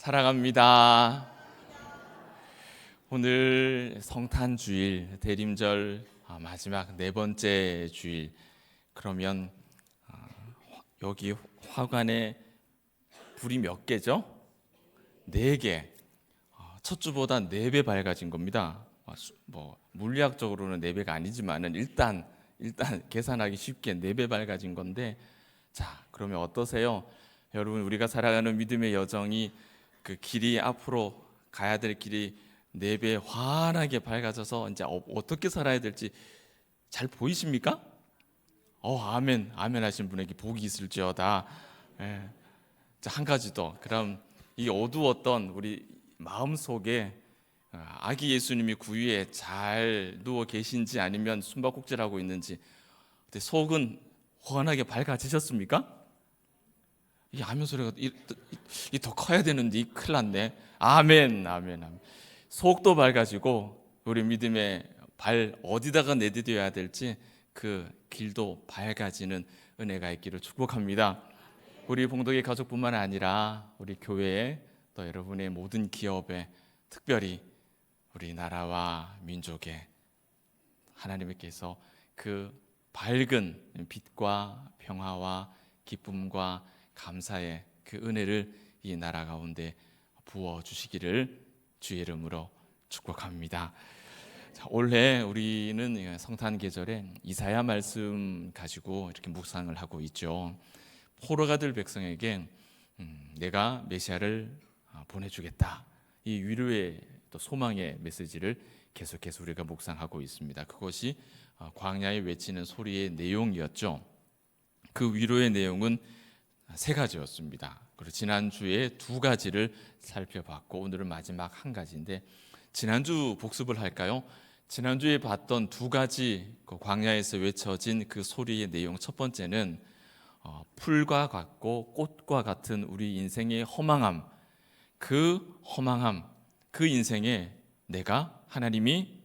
사랑합니다. 오늘 성탄주일 대림절 마지막 네 번째 주일. 그러면 여기 화관에 불이 몇 개죠? 네 개. 첫 주보다 4배 밝아진 겁니다. 물리학적으로는 4배가 아니지만은 일단 계산하기 쉽게 4배 밝아진 건데, 자, 그러면 어떠세요? 여러분, 우리가 살아가는 믿음의 여정이 그 길이, 앞으로 가야 될 길이 4배 환하게 밝아져서 이제 어떻게 살아야 될지 잘 보이십니까? 아멘, 아멘 하신 분에게 복이 있을지어다. 예. 자, 한 가지 더. 그럼 이 어두웠던 우리 마음 속에 아기 예수님이 구유에 잘 누워 계신지 아니면 숨바꼭질하고 있는지, 속은 환하게 밝아지셨습니까? 이 아멘 소리가 더 커야 되는데 큰일 났네. 아멘, 아멘, 아멘. 속도 밝아지고 우리 믿음의 발 어디다가 내디뎌야 될지 그 길도 밝아지는 은혜가 있기를 축복합니다. 우리 봉독의 가족뿐만 아니라 우리 교회에, 또 여러분의 모든 기업에, 특별히 우리나라와 민족에 하나님께서 그 밝은 빛과 평화와 기쁨과 감사의 그 은혜를 이 나라 가운데 부어 주시기를 주의 이름으로 축복합니다. 자, 올해 우리는 성탄 계절에 이사야 말씀 가지고 이렇게 묵상을 하고 있죠. 포로가 될 백성에게 내가 메시아를 보내주겠다, 이 위로의 또 소망의 메시지를 계속해서 우리가 묵상하고 있습니다. 그것이 광야에 외치는 소리의 내용이었죠. 그 위로의 내용은 3가지였습니다. 그리고 지난주에 2가지를 살펴봤고 오늘은 마지막 한 가지인데, 지난주 복습을 할까요? 지난주에 봤던 2가지 그 광야에서 외쳐진 그 소리의 내용, 첫 번째는 풀과 같고 꽃과 같은 우리 인생의 허망함, 그 인생에 내가, 하나님이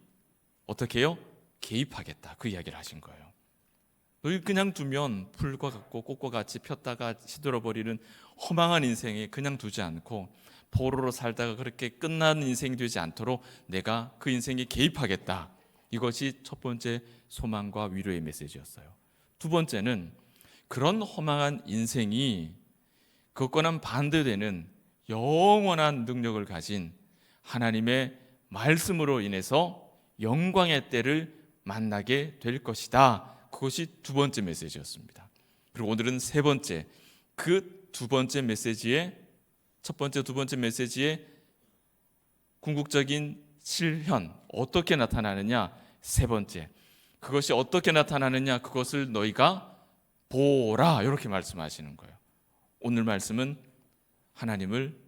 어떻게 해요? 개입하겠다, 그 이야기를 하신 거예요. 너희 그냥 두면 풀과 같고 꽃과 같이 폈다가 시들어버리는 허망한 인생에 그냥 두지 않고, 포로로 살다가 그렇게 끝나는 인생이 되지 않도록 내가 그 인생에 개입하겠다. 이것이 첫 번째 소망과 위로의 메시지였어요. 2번째는 그런 허망한 인생이 그것과는 반대되는 영원한 능력을 가진 하나님의 말씀으로 인해서 영광의 때를 만나게 될 것이다. 그것이 2번째 메시지였습니다. 그리고 오늘은 3번째, 그 2번째 메시지의, 첫 번째, 2번째 메시지의 궁극적인 실현, 어떻게 나타나느냐, 3번째, 그것이 어떻게 나타나느냐, 그것을 너희가 보라, 이렇게 말씀하시는 거예요. 오늘 말씀은 하나님을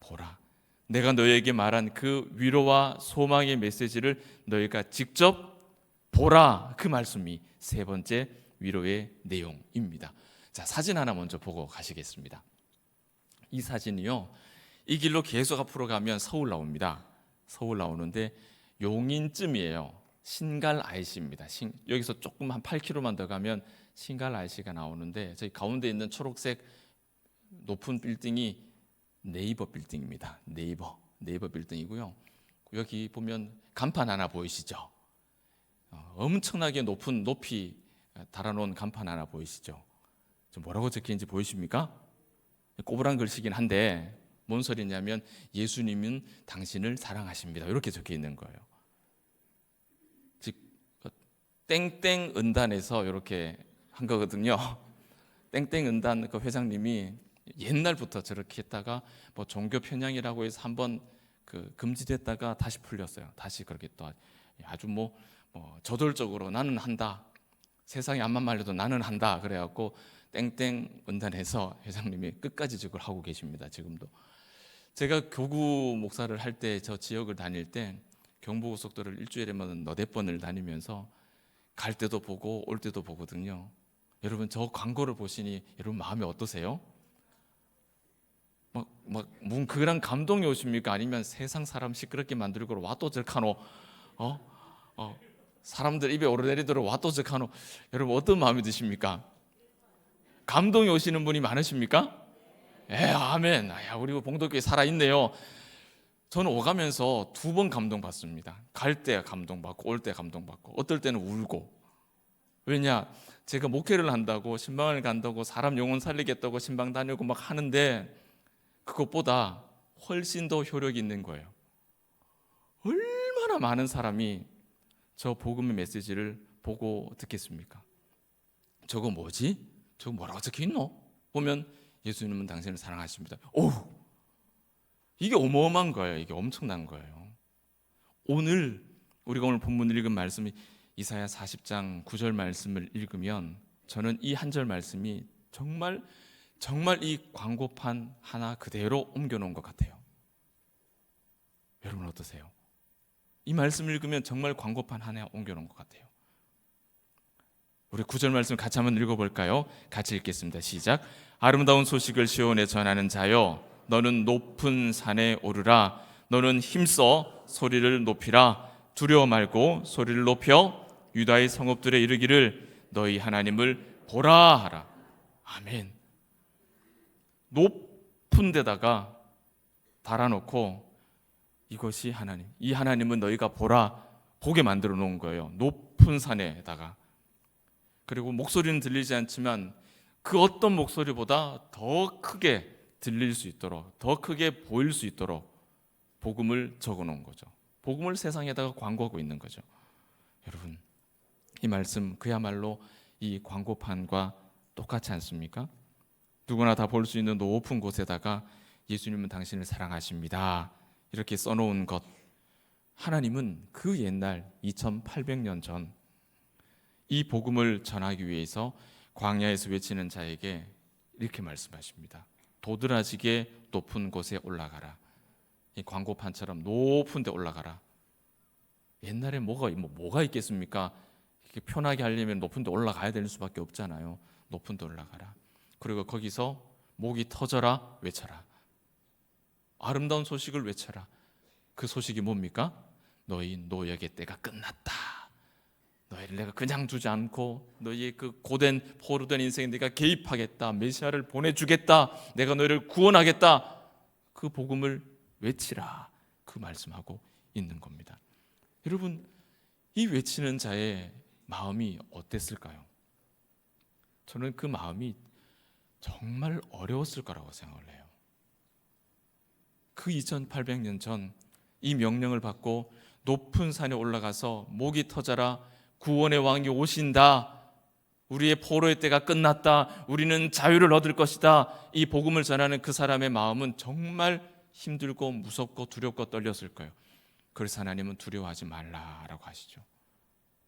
보라, 내가 너희에게 말한 그 위로와 소망의 메시지를 너희가 직접 보라, 그 말씀이 3번째 위로의 내용입니다. 자, 사진 하나 먼저 보고 가시겠습니다. 이 사진이요, 이 길로 계속 앞으로 가면 서울 나옵니다. 서울 나오는데 용인쯤이에요. 신갈 IC입니다. 여기서 조금 한 8km만 더 가면 신갈 IC가 나오는데, 저희 가운데 있는 초록색 높은 빌딩이 네이버 빌딩입니다. 네이버 빌딩이고요. 여기 보면 간판 하나 보이시죠? 엄청나게 높이 달아놓은 간판 하나 보이시죠? 뭐라고 적혀있는지 보이십니까? 꼬부랑 글씨긴 한데 뭔 소리냐면 예수님은 당신을 사랑하십니다, 이렇게 적혀 있는 거예요. 즉 땡땡 은단에서 이렇게 한 거거든요. 땡땡 은단 그 회장님이 옛날부터 저렇게 했다가 종교 편향이라고 해서 한번 금지됐다가 다시 풀렸어요. 다시 그렇게 또 아주 저돌적으로 나는 한다, 세상에 암만 말려도 나는 한다, 그래갖고 땡땡 은단에서 회장님이 끝까지 저걸 하고 계십니다. 지금도. 제가 교구 목사를 할 때, 저 지역을 다닐 때 경부고속도로를 일주일에만 4번을 다니면서 갈 때도 보고 올 때도 보거든요. 여러분, 저 광고를 보시니 여러분 마음이 어떠세요? 그런 감동이 오십니까? 아니면 세상 사람 시끄럽게 만들고 와 또 저카노, 사람들 입에 오르내리도록 와 또 저카노, 여러분 어떤 마음이 드십니까? 감동이 오시는 분이 많으십니까? 아멘. 우리 봉독교회 살아있네요. 저는 오가면서 2번 감동받습니다. 갈 때 감동받고 올 때 감동받고, 어떨 때는 울고. 왜냐, 제가 목회를 한다고, 신방을 간다고, 사람 영혼 살리겠다고 신방 다니고 막 하는데 그것보다 훨씬 더 효력이 있는 거예요. 얼마나 많은 사람이 저 복음의 메시지를 보고 듣겠습니까? 저거 뭐지? 저거 뭐라고 적혀있노? 보면 예수님은 당신을 사랑하십니다. 이게 어마어마한 거예요. 이게 엄청난 거예요. 오늘 우리가 오늘 본문을 읽은 말씀이 이사야 40장 9절 말씀을 읽으면 저는 이 한 절 말씀이 정말 이 광고판 하나 그대로 옮겨놓은 것 같아요. 여러분 어떠세요? 이 말씀을 읽으면 정말 광고판 하나 옮겨놓은 것 같아요. 우리 9절 말씀 같이 한번 읽어볼까요? 같이 읽겠습니다. 시작. 아름다운 소식을 시온에 전하는 자여, 너는 높은 산에 오르라. 너는 힘써 소리를 높이라. 두려워 말고 소리를 높여 유다의 성읍들에 이르기를 너희 하나님을 보라 하라. 아멘. 높은 데다가 달아놓고 이것이 하나님, 이 하나님은 너희가 보게 만들어 놓은 거예요. 높은 산에다가. 그리고 목소리는 들리지 않지만 그 어떤 목소리보다 더 크게 들릴 수 있도록, 더 크게 보일 수 있도록 복음을 적어 놓은 거죠. 복음을 세상에다가 광고하고 있는 거죠. 여러분, 이 말씀 그야말로 이 광고판과 똑같지 않습니까? 누구나 다 볼 수 있는 높은 곳에다가 예수님은 당신을 사랑하십니다, 이렇게 써놓은 것. 하나님은 그 옛날 2800년 전 이 복음을 전하기 위해서 광야에서 외치는 자에게 이렇게 말씀하십니다. 도드라지게 높은 곳에 올라가라. 이 광고판처럼 높은 데 올라가라. 옛날에 뭐가 있겠습니까? 이렇게 편하게 하려면 높은 데 올라가야 되는 수밖에 없잖아요. 높은 데 올라가라. 그리고 거기서 목이 터져라 외쳐라. 아름다운 소식을 외쳐라. 그 소식이 뭡니까? 너희 노역의 때가 끝났다. 너희를 내가 그냥 두지 않고 너희의 그 고된 포로된 인생에 내가 개입하겠다. 메시아를 보내주겠다. 내가 너희를 구원하겠다. 그 복음을 외치라. 그 말씀하고 있는 겁니다. 여러분, 이 외치는 자의 마음이 어땠을까요? 저는 그 마음이 정말 어려웠을 거라고 생각을 해요. 그 2800년 전 이 명령을 받고 높은 산에 올라가서 목이 터져라. 구원의 왕이 오신다. 우리의 포로의 때가 끝났다. 우리는 자유를 얻을 것이다. 이 복음을 전하는 그 사람의 마음은 정말 힘들고 무섭고 두렵고 떨렸을 거예요. 그래서 하나님은 두려워하지 말라라고 하시죠.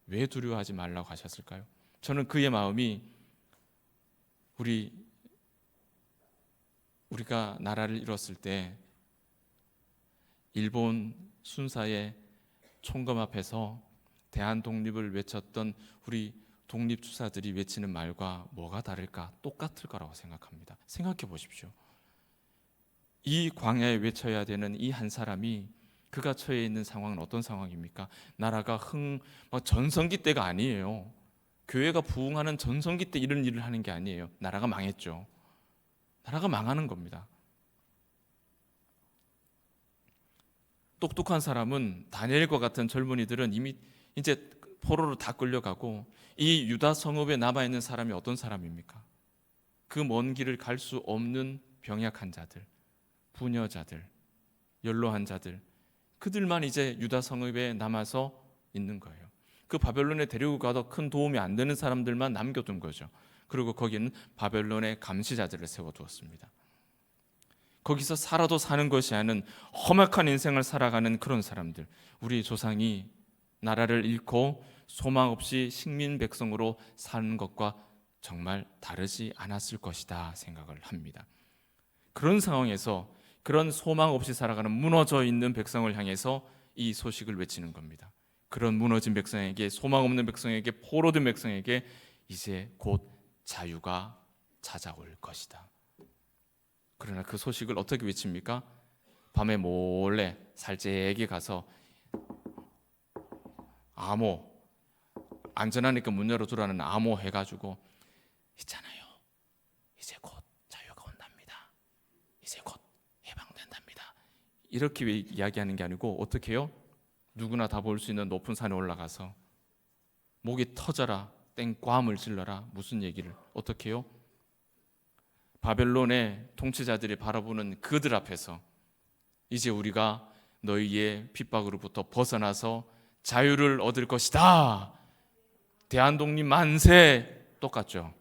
왜 두려워하지 말라고 하셨을까요? 저는 그의 마음이 우리가 나라를 잃었을 때 일본 순사의 총검 앞에서 대한 독립을 외쳤던 우리 독립투사들이 외치는 말과 뭐가 다를까? 똑같을 거라고 생각합니다. 생각해 보십시오. 이 광야에 외쳐야 되는 이 한 사람이 그가 처해 있는 상황은 어떤 상황입니까? 나라가 전성기 때가 아니에요. 교회가 부흥하는 전성기 때 이런 일을 하는 게 아니에요. 나라가 망했죠. 나라가 망하는 겁니다. 똑똑한 사람은 다니엘과 같은 젊은이들은 이미 이제 포로로 다 끌려가고 이 유다 성읍에 남아있는 사람이 어떤 사람입니까? 그 먼 길을 갈 수 없는 병약한 자들, 부녀자들, 연로한 자들, 그들만 이제 유다 성읍에 남아서 있는 거예요. 그 바벨론에 데리고 가도 큰 도움이 안 되는 사람들만 남겨둔 거죠. 그리고 거기는 바벨론의 감시자들을 세워두었습니다. 거기서 살아도 사는 것이 아닌 험악한 인생을 살아가는 그런 사람들, 우리 조상이 나라를 잃고 소망 없이 식민 백성으로 사는 것과 정말 다르지 않았을 것이다 생각을 합니다. 그런 상황에서 그런 소망 없이 살아가는 무너져 있는 백성을 향해서 이 소식을 외치는 겁니다. 그런 무너진 백성에게, 소망 없는 백성에게, 포로된 백성에게 이제 곧 자유가 찾아올 것이다. 그러나 그 소식을 어떻게 외칩니까? 밤에 몰래 살짝게 가서 암호, 안전하니까 문 열어두라는 암호 해가지고 있잖아요, 이제 곧 자유가 온답니다. 이렇게 이야기하는 게 아니고 어떻게 해요? 누구나 다 볼 수 있는 높은 산에 올라가서 목이 터져라, 땡꽐을 질러라. 무슨 얘기를? 어떻게 해요? 바벨론의 통치자들이 바라보는 그들 앞에서 이제 우리가 너희의 핍박으로부터 벗어나서 자유를 얻을 것이다. 대한독립 만세. 똑같죠?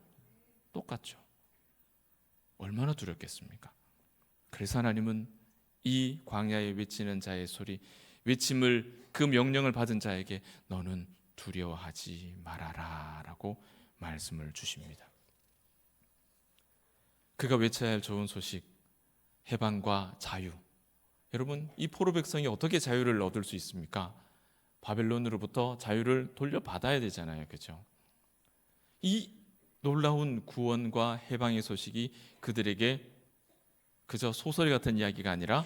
똑같죠. 얼마나 두렵겠습니까? 그래서 하나님은 이 광야에 외치는 자의 소리, 외침을, 그 명령을 받은 자에게 너는 두려워하지 말아라 라고 말씀을 주십니다. 그가 외쳐야 할 좋은 소식, 해방과 자유. 여러분, 이 포로 백성이 어떻게 자유를 얻을 수 있습니까? 바벨론으로부터 자유를 돌려받아야 되잖아요. 그렇죠? 이 놀라운 구원과 해방의 소식이 그들에게 그저 소설 같은 이야기가 아니라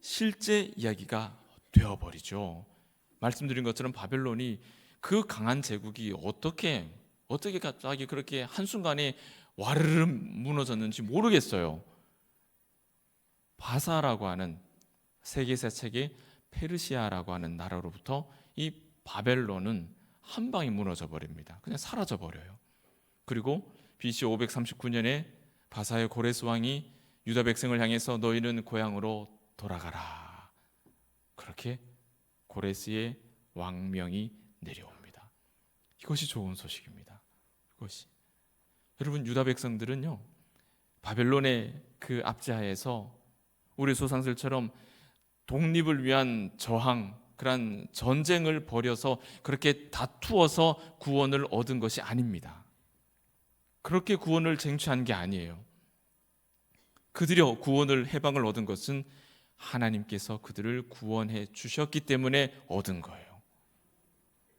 실제 이야기가 되어버리죠. 말씀드린 것처럼 바벨론이, 그 강한 제국이 어떻게 갑자기 그렇게 한순간에 와르르 무너졌는지 모르겠어요. 바사라고 하는 세계사 책의 페르시아라고 하는 나라로부터 이 바벨론은 한 방에 무너져 버립니다. 그냥 사라져 버려요. 그리고 BC 539년에 바사의 고레스 왕이 유다 백성을 향해서 너희는 고향으로 돌아가라. 그렇게 고레스의 왕명이 내려옵니다. 이것이 좋은 소식입니다. 이것이. 여러분, 유다 백성들은요, 바벨론의 그 압제하에서 우리 조상들처럼 독립을 위한 저항, 그런 전쟁을 벌여서 그렇게 다투어서 구원을 얻은 것이 아닙니다. 그렇게 구원을 쟁취한 게 아니에요. 그들이 구원을, 해방을 얻은 것은 하나님께서 그들을 구원해 주셨기 때문에 얻은 거예요.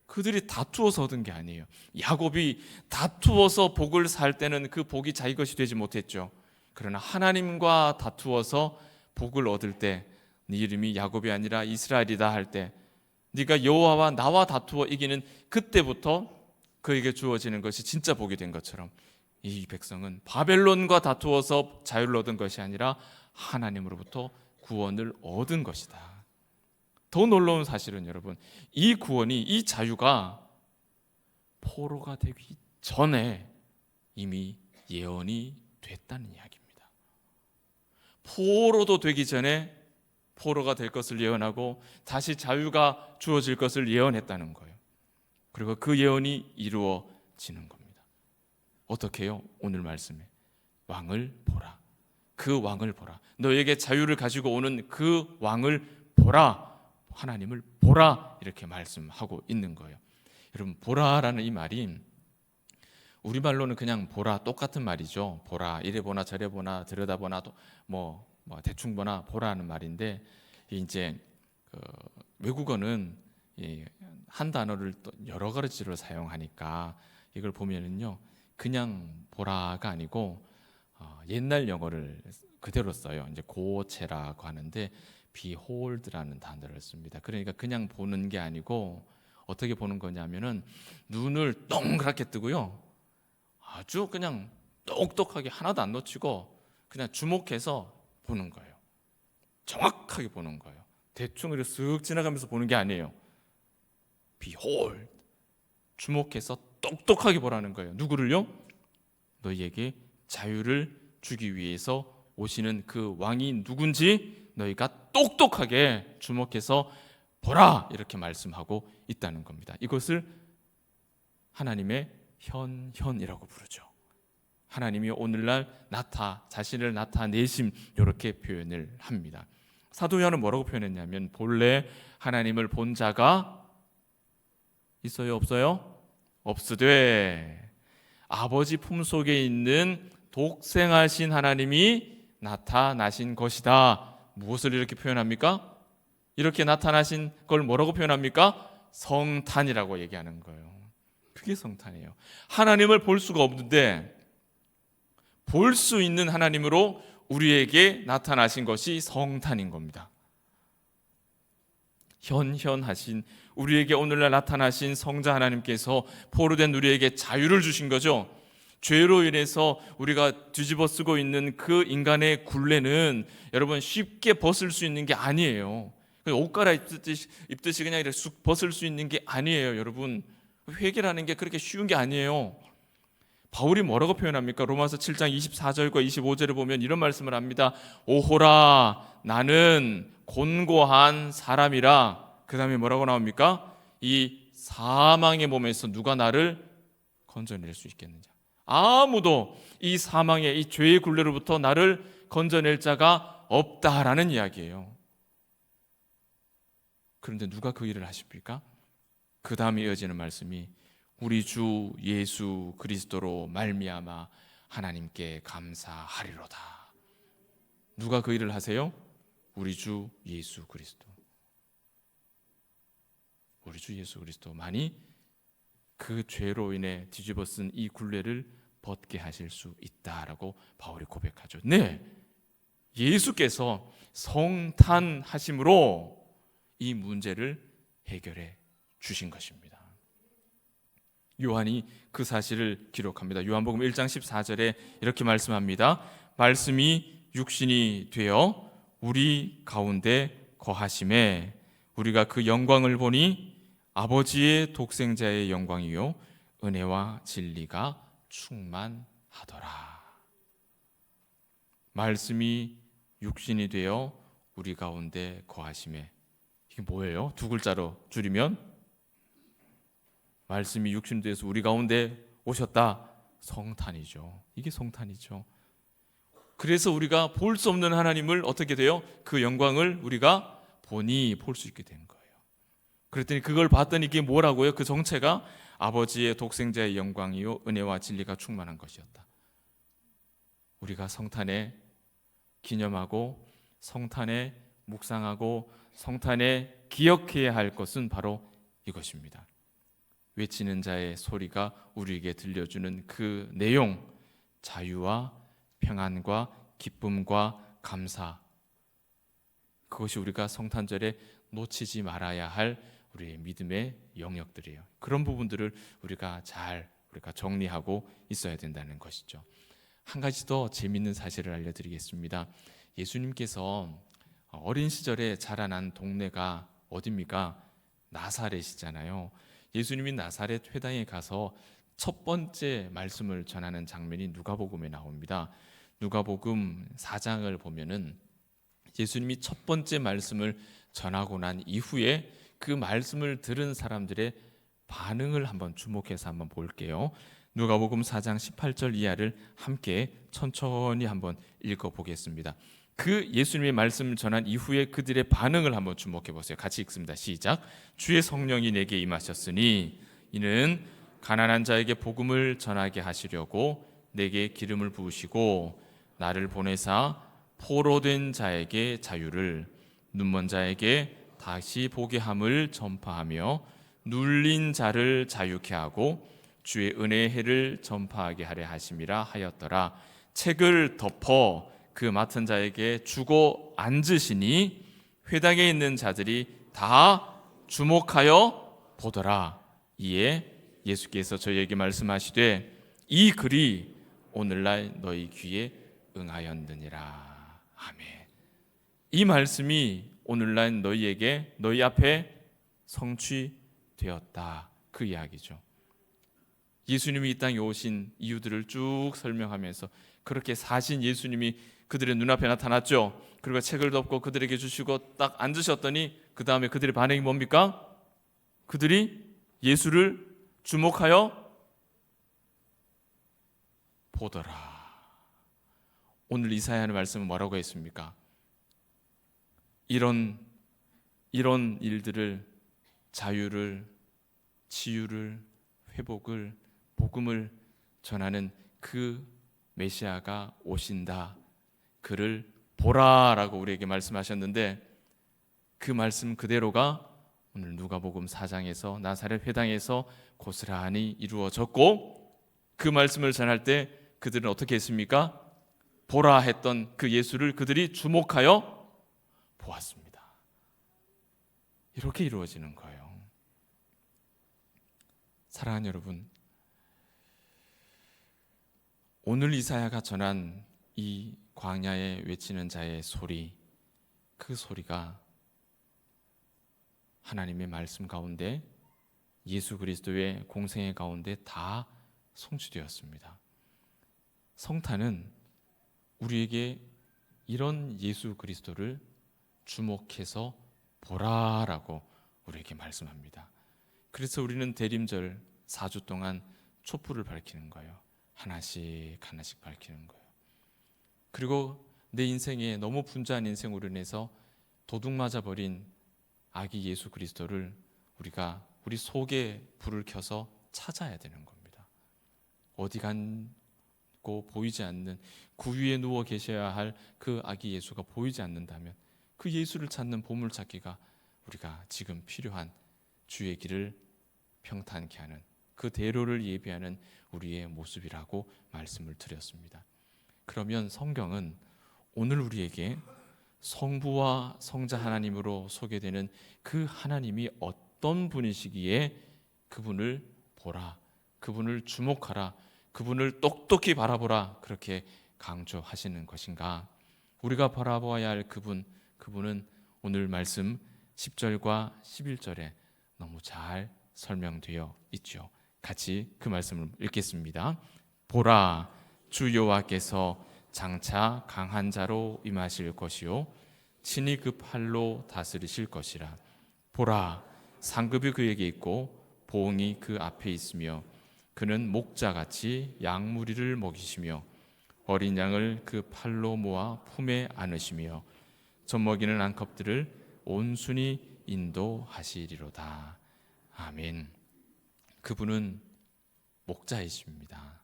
그들이 다투어서 얻은 게 아니에요. 야곱이 다투어서 복을 살 때는 그 복이 자기 것이 되지 못했죠. 그러나 하나님과 다투어서 복을 얻을 때, 네 이름이 야곱이 아니라 이스라엘이다 할 때, 네가 여호와와 나와 다투어 이기는 그때부터 그에게 주어지는 것이 진짜 복이 된 것처럼 이 백성은 바벨론과 다투어서 자유를 얻은 것이 아니라 하나님으로부터 구원을 얻은 것이다. 더 놀라운 사실은 여러분, 이 구원이, 이 자유가 포로가 되기 전에 이미 예언이 됐다는 이야기입니다. 포로도 되기 전에 포로가 될 것을 예언하고 다시 자유가 주어질 것을 예언했다는 거예요. 그리고 그 예언이 이루어지는 겁니다. 어떻게 해요? 오늘 말씀에 왕을 보라. 그 왕을 보라. 너에게 자유를 가지고 오는 그 왕을 보라. 하나님을 보라. 이렇게 말씀하고 있는 거예요. 여러분, 보라라는 이 말이 우리말로는 그냥 보라, 똑같은 말이죠. 보라, 이래 보나 저래 보나 들여다보나 뭐 대충 보나 보라는 말인데, 이제 외국어는 한 단어를 또 여러 가지로 사용하니까 이걸 보면은요, 그냥 보라가 아니고 옛날 영어를 그대로 써요. 이제 고체라고 하는데 behold라는 단어를 씁니다. 그러니까 그냥 보는 게 아니고 어떻게 보는 거냐면은 눈을 동그랗게 뜨고요, 아주 그냥 똑똑하게 하나도 안 놓치고 그냥 주목해서 보는 거예요. 정확하게 보는 거예요. 대충 이렇게 쓱 지나가면서 보는 게 아니에요. behold, 주목해서 똑똑하게 보라는 거예요. 누구를요? 너희에게 자유를 주기 위해서 오시는 그 왕이 누군지 너희가 똑똑하게 주목해서 보라. 이렇게 말씀하고 있다는 겁니다. 이것을 하나님의 현현이라고 부르죠. 하나님이 오늘날 자신을 나타내심, 이렇게 표현을 합니다. 사도 요한은 뭐라고 표현했냐면, 본래 하나님을 본 자가 있어요, 없어요? 없으되 아버지 품속에 있는 독생하신 하나님이 나타나신 것이다. 무엇을 이렇게 표현합니까? 이렇게 나타나신 걸 뭐라고 표현합니까? 성탄이라고 얘기하는 거예요. 그게 성탄이에요. 하나님을 볼 수가 없는데 볼 수 있는 하나님으로 우리에게 나타나신 것이 성탄인 겁니다. 현현하신, 우리에게 오늘날 나타나신 성자 하나님께서 포로된 우리에게 자유를 주신 거죠. 죄로 인해서 우리가 뒤집어 쓰고 있는 그 인간의 굴레는 여러분 쉽게 벗을 수 있는 게 아니에요. 옷 갈아입듯이 그냥 이렇게 쑥 벗을 수 있는 게 아니에요. 여러분, 회개라는 게 그렇게 쉬운 게 아니에요. 바울이 뭐라고 표현합니까? 로마서 7장 24절과 25절을 보면 이런 말씀을 합니다. 오호라, 나는 곤고한 사람이라. 그 다음에 뭐라고 나옵니까? 이 사망의 몸에서 누가 나를 건져낼 수 있겠느냐? 아무도 이 사망의 이 죄의 굴레로부터 나를 건져낼 자가 없다라는 이야기예요. 그런데 누가 그 일을 하십니까? 그 다음에 이어지는 말씀이 우리 주 예수 그리스도로 말미암아 하나님께 감사하리로다. 누가 그 일을 하세요? 우리 주 예수 그리스도. 우리 주 예수 그리스도만이 그 죄로 인해 뒤집어 쓴 이 굴레를 벗게 하실 수 있다라고 바울이 고백하죠. 네, 예수께서 성탄하심으로 이 문제를 해결해 주신 것입니다. 요한이 그 사실을 기록합니다. 요한복음 1장 14절에 이렇게 말씀합니다. 말씀이 육신이 되어 우리 가운데 거하심에 우리가 그 영광을 보니 아버지의 독생자의 영광이요 은혜와 진리가 충만하더라. 말씀이 육신이 되어 우리 가운데 거하심에, 이게 뭐예요? 두 글자로 줄이면 말씀이 육신이 되어서 우리 가운데 오셨다. 성탄이죠. 이게 성탄이죠. 그래서 우리가 볼 수 없는 하나님을 어떻게 돼요? 그 영광을 우리가 보니 볼 수 있게 된 거예요. 그랬더니 그걸 봤더니 이게 뭐라고요? 그 정체가 아버지의 독생자의 영광이요 은혜와 진리가 충만한 것이었다. 우리가 성탄에 기념하고 성탄에 묵상하고 성탄에 기억해야 할 것은 바로 이것입니다. 외치는 자의 소리가 우리에게 들려주는 그 내용, 자유와 평안과 기쁨과 감사, 그것이 우리가 성탄절에 놓치지 말아야 할 우리의 믿음의 영역들이에요. 그런 부분들을 우리가 정리하고 있어야 된다는 것이죠. 한 가지 더 재미있는 사실을 알려드리겠습니다. 예수님께서 어린 시절에 자라난 동네가 어디입니까? 나사렛이잖아요. 예수님이 나사렛 회당에 가서 첫 번째 말씀을 전하는 장면이 누가복음에 나옵니다. 누가복음 4장을 보면은 예수님이 첫 번째 말씀을 전하고 난 이후에 그 말씀을 들은 사람들의 반응을 한번 주목해서 한번 볼게요. 누가복음 4장 18절 이하를 함께 천천히 한번 읽어보겠습니다. 그 예수님의 말씀을 전한 이후에 그들의 반응을 한번 주목해 보세요. 같이 읽습니다. 시작. 주의 성령이 내게 임하셨으니 이는 가난한 자에게 복음을 전하게 하시려고 내게 기름을 부으시고 나를 보내사 포로된 자에게 자유를, 눈먼 자에게 다시 보게 함을 전파하며 눌린 자를 자유케 하고 주의 은혜의 해를 전파하게 하려 하심이라 하였더라. 책을 덮어 그 맡은 자에게 주고 앉으시니 회당에 있는 자들이 다 주목하여 보더라. 이에 예수께서 저희에게 말씀하시되 이 글이 오늘날 너희 귀에 응하였느니라. 아멘. 이 말씀이 오늘날 너희에게 너희 앞에 성취되었다. 그 이야기죠. 예수님이 이 땅에 오신 이유들을 쭉 설명하면서 그렇게 사신 예수님이 그들의 눈앞에 나타났죠. 그리고 책을 덮고 그들에게 주시고 딱 앉으셨더니 그 다음에 그들의 반응이 뭡니까? 그들이 예수를 주목하여 보더라. 오늘 이사야의 말씀은 뭐라고 했습니까? 이런 일들을, 자유를, 치유를, 회복을, 복음을 전하는 그 메시아가 오신다. 그를 보라라고 우리에게 말씀하셨는데 그 말씀 그대로가 오늘 누가복음 4장에서 나사렛 회당에서 고스란히 이루어졌고, 그 말씀을 전할 때 그들은 어떻게 했습니까? 보라 했던 그 예수를 그들이 주목하여 보았습니다. 이렇게 이루어지는 거예요. 사랑하는 여러분, 오늘 이사야가 전한 이 광야에 외치는 자의 소리, 그 소리가 하나님의 말씀 가운데, 예수 그리스도의 공생애 가운데 다 성취되었습니다. 성탄은 우리에게 이런 예수 그리스도를 주목해서 보라라고 우리에게 말씀합니다. 그래서 우리는 대림절 4주 동안 촛불을 밝히는 거예요. 하나씩 하나씩 밝히는 거예요. 그리고 내 인생에 너무 분주한 인생으로 인해서 도둑 맞아 버린 아기 예수 그리스도를 우리가 우리 속에 불을 켜서 찾아야 되는 겁니다. 어디 갔고 보이지 않는 구 위에 누워 계셔야 할 그 아기 예수가 보이지 않는다면 그 예수를 찾는 보물찾기가 우리가 지금 필요한 주의 길을 평탄케 하는 그 대로를 예비하는 우리의 모습이라고 말씀을 드렸습니다. 그러면 성경은 오늘 우리에게 성부와 성자 하나님으로 소개되는 그 하나님이 어떤 분이시기에 그분을 보라, 그분을 주목하라, 그분을 똑똑히 바라보라 그렇게 강조하시는 것인가? 우리가 바라보아야 할 그분은 오늘 말씀 10절과 11절에 너무 잘 설명되어 있죠. 같이 그 말씀을 읽겠습니다. 보라, 주 여호와께서 장차 강한 자로 임하실 것이요 친히 그 팔로 다스리실 것이라. 보라, 상급이 그에게 있고 보응이 그 앞에 있으며 그는 목자같이 양무리를 먹이시며 어린 양을 그 팔로 모아 품에 안으시며 젖먹이는 암컷들을 온순히 인도하시리로다. 아멘. 그분은 목자이십니다.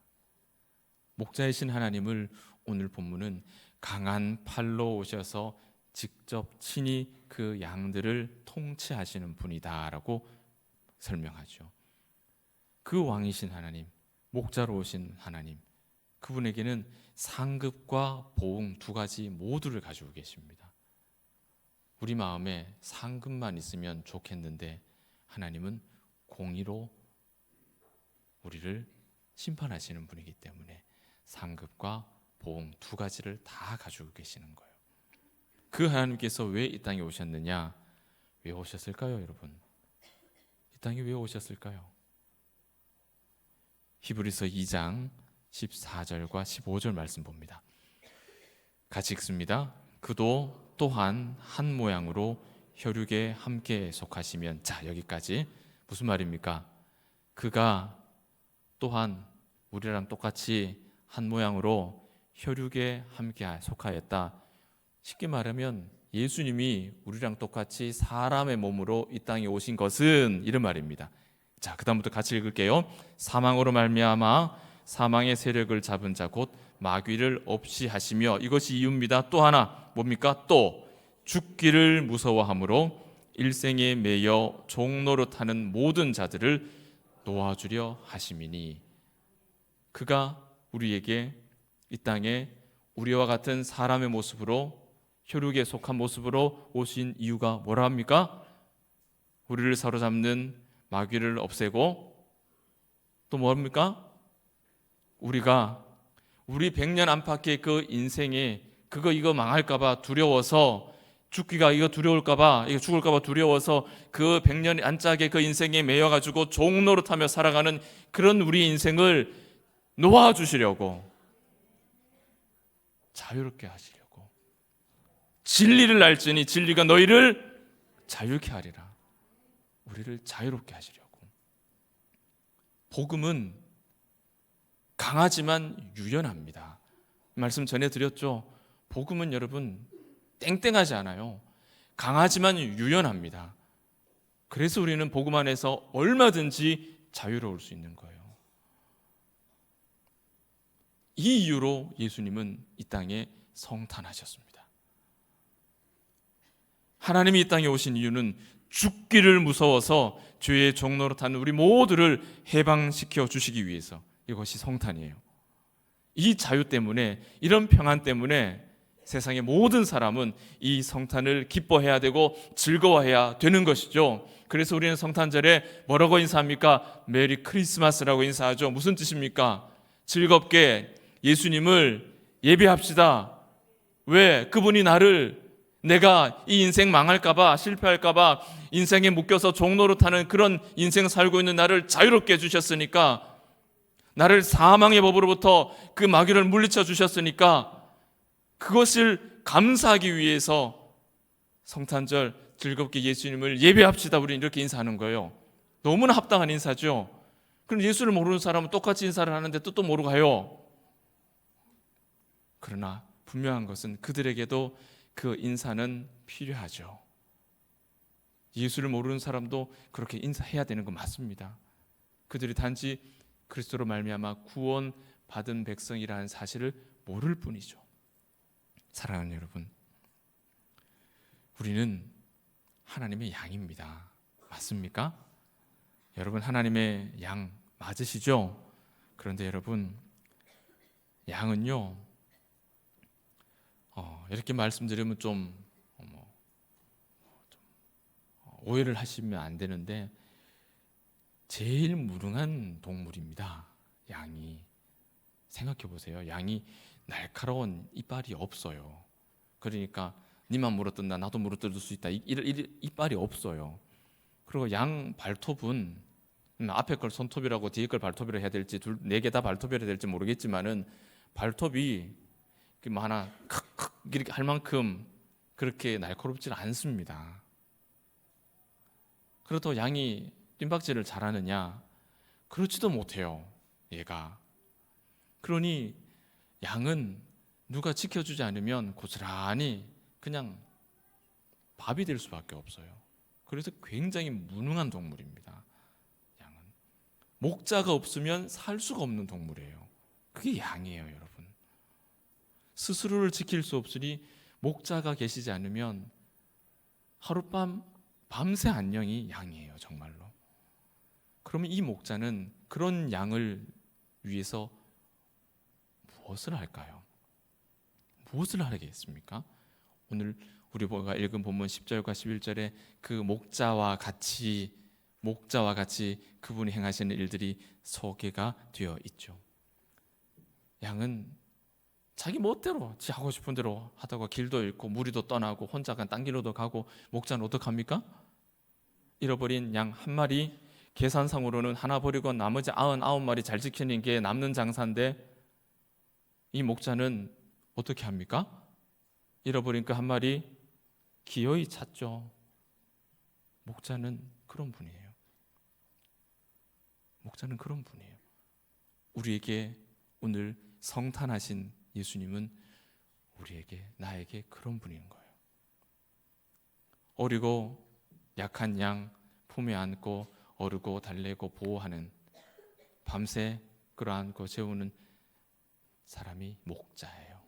목자이신 하나님을 오늘 본문은 강한 팔로 오셔서 직접 친히 그 양들을 통치하시는 분이다라고 설명하죠. 그 왕이신 하나님, 목자로 오신 하나님, 그분에게는 상급과 보응 두 가지 모두를 가지고 계십니다. 우리 마음에 상급만 있으면 좋겠는데 하나님은 공의로 우리를 심판하시는 분이기 때문에 상급과 보응 두 가지를 다 가지고 계시는 거예요. 그 하나님께서 왜 이 땅에 오셨느냐? 왜 오셨을까요, 여러분? 이 땅에 왜 오셨을까요? 히브리서 2장 14절과 15절 말씀 봅니다. 같이 읽습니다. 그도 또한 한 모양으로 혈육에 함께 속하시면, 자, 여기까지 무슨 말입니까? 그가 또한 우리랑 똑같이 한 모양으로 혈육에 함께 속하였다. 쉽게 말하면 예수님이 우리랑 똑같이 사람의 몸으로 이 땅에 오신 것은 이런 말입니다. 자, 그 다음부터 같이 읽을게요. 사망으로 말미암아 사망의 세력을 잡은 자 곧 마귀를 없이 하시며, 이것이 이유입니다. 또 하나 뭡니까? 또 죽기를 무서워함으로 일생에 매여 종노릇하는 모든 자들을 놓아주려 하심이니. 그가 우리에게 이 땅에 우리와 같은 사람의 모습으로, 혈육에 속한 모습으로 오신 이유가 뭐라 합니까? 우리를 사로잡는 마귀를 없애고 또 뭡니까? 우리 100년 안팎의 그 인생에 이거 망할까봐 두려워서, 죽기가 이거 두려울까봐, 이거 죽을까봐 두려워서 그 100년 안짝의 그 인생에 매여가지고 종노릇하며 살아가는 그런 우리 인생을 놓아주시려고, 자유롭게 하시려고. 진리를 알지니 진리가 너희를 자유케 하리라. 우리를 자유롭게 하시려고. 복음은 강하지만 유연합니다. 말씀 전해드렸죠. 복음은 여러분 땡땡하지 않아요. 강하지만 유연합니다. 그래서 우리는 복음 안에서 얼마든지 자유로울 수 있는 거예요. 이 이유로 예수님은 이 땅에 성탄하셨습니다. 하나님이 이 땅에 오신 이유는 죽기를 무서워서 죄의 종노릇하는 우리 모두를 해방시켜 주시기 위해서, 이것이 성탄이에요. 이 자유 때문에, 이런 평안 때문에 세상의 모든 사람은 이 성탄을 기뻐해야 되고 즐거워해야 되는 것이죠. 그래서 우리는 성탄절에 뭐라고 인사합니까? 메리 크리스마스라고 인사하죠. 무슨 뜻입니까? 즐겁게 예수님을 예배합시다. 왜? 그분이 내가 이 인생 망할까봐, 실패할까봐 인생에 묶여서 종노릇하는 그런 인생 살고 있는 나를 자유롭게 해주셨으니까, 나를 사망의 법으로부터 그 마귀를 물리쳐 주셨으니까, 그것을 감사하기 위해서 성탄절 즐겁게 예수님을 예배합시다. 우리는 이렇게 인사하는 거예요. 너무나 합당한 인사죠. 그럼 예수를 모르는 사람은 똑같이 인사를 하는데 뜻도 모르고 가요. 그러나 분명한 것은 그들에게도 그 인사는 필요하죠. 예수를 모르는 사람도 그렇게 인사해야 되는 거 맞습니다. 그들이 단지 그리스도로 말미암아 구원 받은 백성이라는 사실을 모를 뿐이죠. 사랑하는 여러분, 우리는 하나님의 양입니다. 맞습니까? 여러분, 하나님의 양 맞으시죠? 그런데 여러분, 양은요, 이렇게 말씀드리면 좀 오해를 하시면 안 되는데, 제일 무능한 동물입니다. 양이. 생각해 보세요. 양이 날카로운 이빨이 없어요. 그러니까 니만 물어뜯나 나도 물어뜯을 수 있다. 이빨이 없어요. 그리고 양 발톱은 앞에 걸 손톱이라고 뒤에 걸 발톱이라 해야 될지 네 개 다 발톱이라 해야 될지 모르겠지만은 발톱이 하나 칵칵 이렇게 할 만큼 그렇게 날카롭지 않습니다. 그렇다고 양이 뜀박질을 잘하느냐? 그렇지도 못해요. 얘가. 그러니 양은 누가 지켜주지 않으면 고스란히 그냥 밥이 될 수밖에 없어요. 그래서 굉장히 무능한 동물입니다. 양은 목자가 없으면 살 수가 없는 동물이에요. 그게 양이에요, 여러분. 스스로를 지킬 수 없으니 목자가 계시지 않으면 하룻밤 밤새 안녕이 양이에요, 정말로. 그러면 이 목자는 그런 양을 위해서 무엇을 할까요? 무엇을 하겠습니까? 오늘 우리가 읽은 본문 10절과 11절에 그 목자와 같이 그분이 행하시는 일들이 소개가 되어 있죠. 양은 자기 멋대로 지 하고 싶은 대로 하다가 길도 잃고 무리도 떠나고 혼자가 딴 길로도 가고, 목자는 어떡합니까? 잃어버린 양 한 마리, 계산상으로는 하나 버리고 나머지 99마리 잘 지키는 게 남는 장사인데, 이 목자는 어떻게 합니까? 잃어버린 그 한 마리 기어이 찾죠. 목자는 그런 분이에요. 목자는 그런 분이에요. 우리에게 오늘 성탄하신 예수님은 우리에게, 나에게 그런 분인 거예요. 어리고 약한 양 품에 안고 어르고 달래고 보호하는, 밤새 끌어안고 재우는 사람이 목자예요.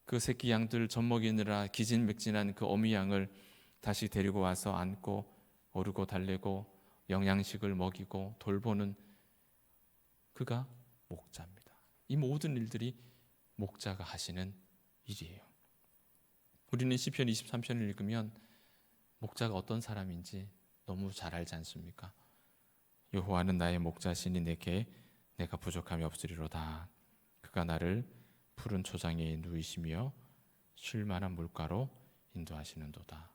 그 새끼 양들 젖먹이느라 기진맥진한 그 어미 양을 다시 데리고 와서 안고 어르고 달래고 영양식을 먹이고 돌보는 그가 목자입니다. 이 모든 일들이 목자가 하시는 일이에요. 우리는 시편 23편을 읽으면 목자가 어떤 사람인지 너무 잘 알지 않습니까? 여호와는 나의 목자시니 내가 부족함이 없으리로다. 그가 나를 푸른 초장에 누이시며 쉴 만한 물가로 인도하시는도다.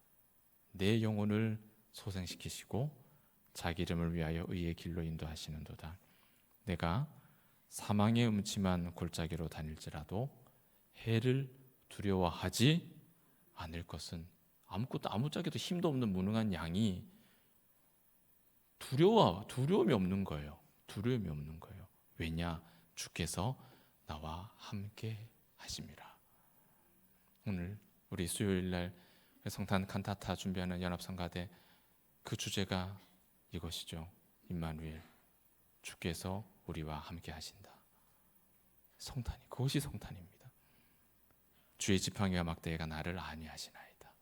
내 영혼을 소생시키시고 자기 이름을 위하여 의의 길로 인도하시는도다. 내가 사망의 음침한 골짜기로 다닐지라도 해를 두려워하지 않을 것은, 아무짝에도 힘도 없는 무능한 양이 두려움이 없는 거예요. 두려움이 없는 거예요. 왜냐? 주께서 나와 함께 하심이라. 오늘 우리 수요일 날 성탄 칸타타 준비하는 연합성가대, 그 주제가 이것이죠. 임마누엘, 주께서 우리와 함께 하신다. 성탄이, 그것이 성탄입니다. 주의 지팡이와 막대기가 나를 안위하시나이다.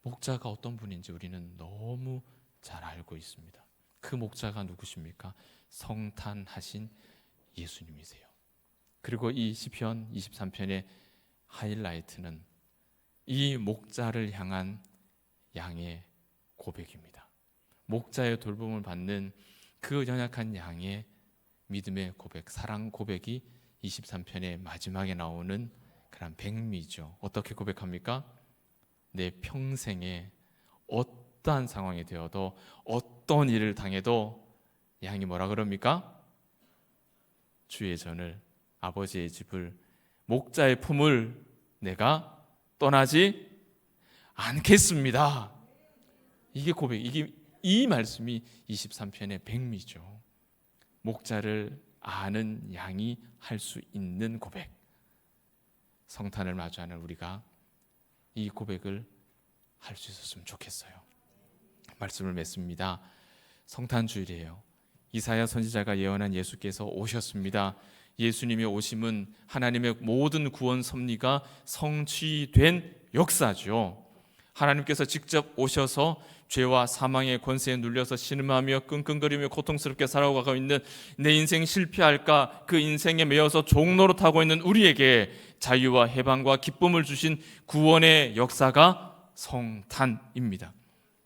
목자가 어떤 분인지 우리는 너무 잘 알고 있습니다. 그 목자가 누구십니까? 성탄하신 예수님이세요. 그리고 이 시편 23편의 하이라이트는 이 목자를 향한 양의 고백입니다. 목자의 돌봄을 받는 그 연약한 양의 믿음의 고백, 사랑 고백이 23편의 마지막에 나오는 그런 백미죠. 어떻게 고백합니까? 내 평생에 어떠한 상황이 되어도 어떤 일을 당해도 양이 뭐라 그럽니까? 주의 전을, 아버지의 집을, 목자의 품을 내가 떠나지 않겠습니다. 이게 고백, 이 말씀이 23편의 백미죠. 목자를 아는 양이 할 수 있는 고백. 성탄을 마주하는 우리가 이 고백을 할 수 있었으면 좋겠어요. 말씀을 맺습니다. 성탄 주일이에요. 이사야 선지자가 예언한 예수께서 오셨습니다. 예수님의 오심은 하나님의 모든 구원 섭리가 성취된 역사죠. 하나님께서 직접 오셔서 죄와 사망의 권세에 눌려서 신음하며 끙끙거리며 고통스럽게 살아가고 있는 내 인생 실패할까 그 인생에 매여서 종노릇하고 있는 우리에게 자유와 해방과 기쁨을 주신 구원의 역사가 성탄입니다.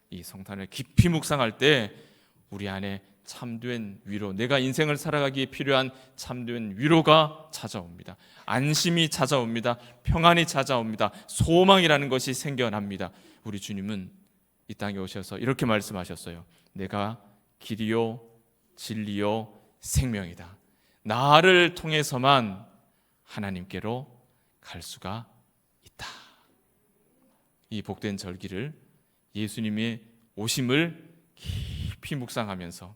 이 성탄을 깊이 묵상할 때 우리 안에 참된 위로, 내가 인생을 살아가기에 필요한 참된 위로가 찾아옵니다. 안심이 찾아옵니다. 평안이 찾아옵니다. 소망이라는 것이 생겨납니다. 우리 주님은 이 땅에 오셔서 이렇게 말씀하셨어요. 내가 길이요 진리요 생명이다. 나를 통해서만 하나님께로 갈 수가 있다. 이 복된 절기를, 예수님의 오심을 깊이 묵상하면서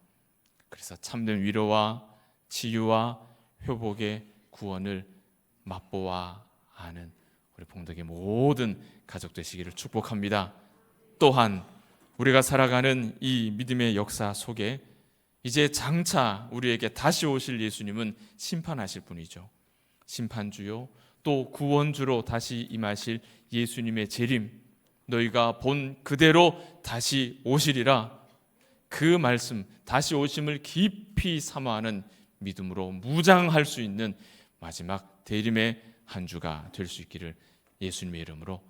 그래서 참된 위로와 치유와 회복의 구원을 맛보아 아는 우리 봉덕의 모든 가족 되시기를 축복합니다. 또한 우리가 살아가는 이 믿음의 역사 속에 이제 장차 우리에게 다시 오실 예수님은 심판하실 분이죠. 심판주요 또 구원주로 다시 임하실 예수님의 재림, 너희가 본 그대로 다시 오시리라. 그 말씀, 다시 오심을 깊이 사모하는 믿음으로 무장할 수 있는 마지막 대림의 한 주가 될 수 있기를 예수님의 이름으로